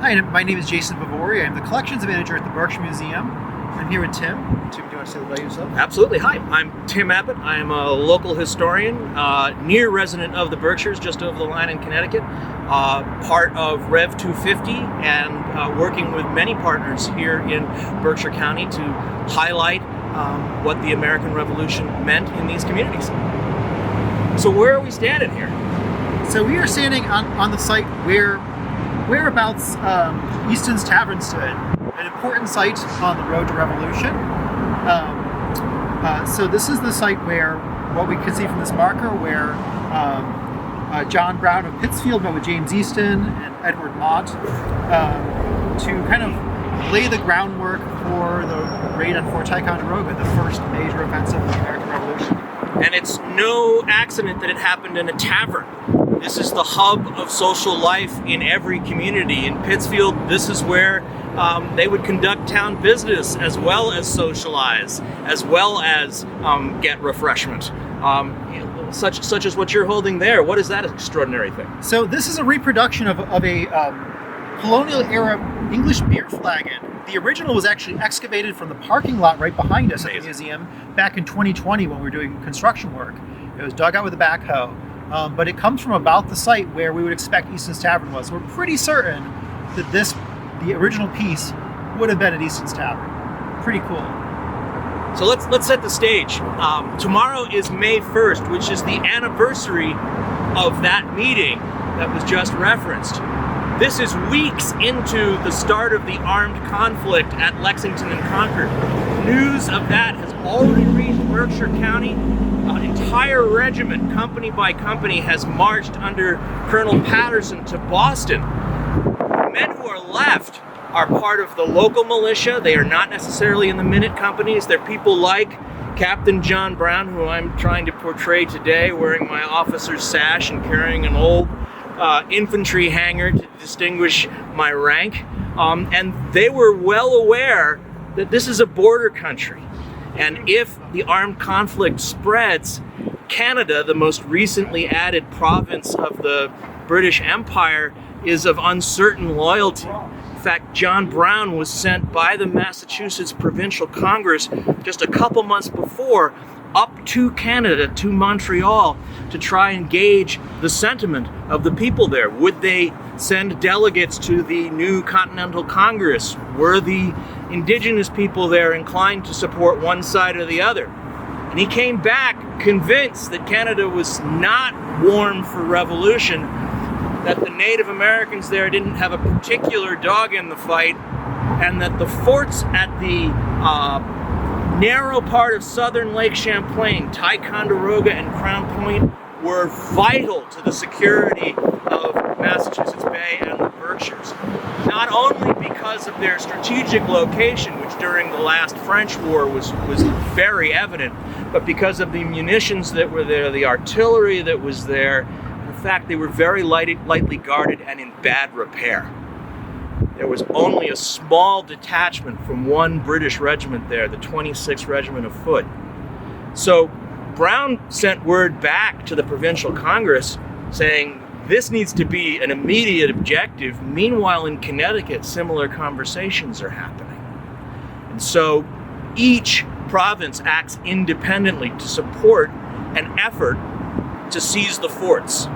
Hi, my name is Jason Vivori. I'm the collections manager at the Berkshire Museum. I'm here with Tim. Tim, do you want to say about yourself? Absolutely. Hi, I'm Tim Abbot. I'm a local historian, near resident of the Berkshires, just over the line in Connecticut, part of Rev 250, and working with many partners here in Berkshire County to highlight what the American Revolution meant in these communities. So where are we standing here? So we are standing on the site whereabouts Easton's Tavern stood, an important site on the road to revolution. So this is the site where, what we can see from this marker, where John Brown of Pittsfield met with James Easton and Edward Mott to kind of lay the groundwork for the raid on Fort Ticonderoga, the first major offensive of the American Revolution. And it's no accident that it happened in a tavern. This is the hub of social life in every community. In Pittsfield, this is where they would conduct town business as well as socialize, as well as get refreshment. Such as what you're holding there. What is that extraordinary thing? So this is a reproduction of a colonial era English beer flagon. The original was actually excavated from the parking lot right behind us at the museum back in 2020 when we were doing construction work. It was dug out with a backhoe. But it comes from about the site where we would expect Easton's Tavern was. We're pretty certain that the original piece would have been at Easton's Tavern. Pretty cool. So let's set the stage. Tomorrow is May 1st, which is the anniversary of that meeting that was just referenced. This is weeks into the start of the armed conflict at Lexington and Concord. News of that has already reached Berkshire County. An entire regiment, company by company, has marched under Colonel Patterson to Boston. The men who are left are part of the local militia. They are not necessarily in the minute companies. They're people like Captain John Brown, who I'm trying to portray today, wearing my officer's sash and carrying an old infantry hanger to distinguish my rank. And they were well aware that this is a border country. And if the armed conflict spreads, Canada, the most recently added province of the British Empire, is of uncertain loyalty. In fact, John Brown was sent by the Massachusetts Provincial Congress just a couple months before up to Canada, to Montreal, to try and gauge the sentiment of the people there. Would they send delegates to the new Continental Congress? Were the indigenous people there inclined to support one side or the other? And he came back convinced that Canada was not warm for revolution, that the Native Americans there didn't have a particular dog in the fight, and that the forts at the narrow part of southern Lake Champlain, Ticonderoga and Crown Point, were vital to the security of Massachusetts Bay and the Berkshires. Not only because of their strategic location, which during the last French War was very evident, but because of the munitions that were there, the artillery that was there. In fact, they were very lightly guarded and in bad repair. There was only a small detachment from one British regiment there, the 26th Regiment of Foot. So Brown sent word back to the Provincial Congress saying this needs to be an immediate objective. Meanwhile, in Connecticut, similar conversations are happening. And so each province acts independently to support an effort to seize the forts.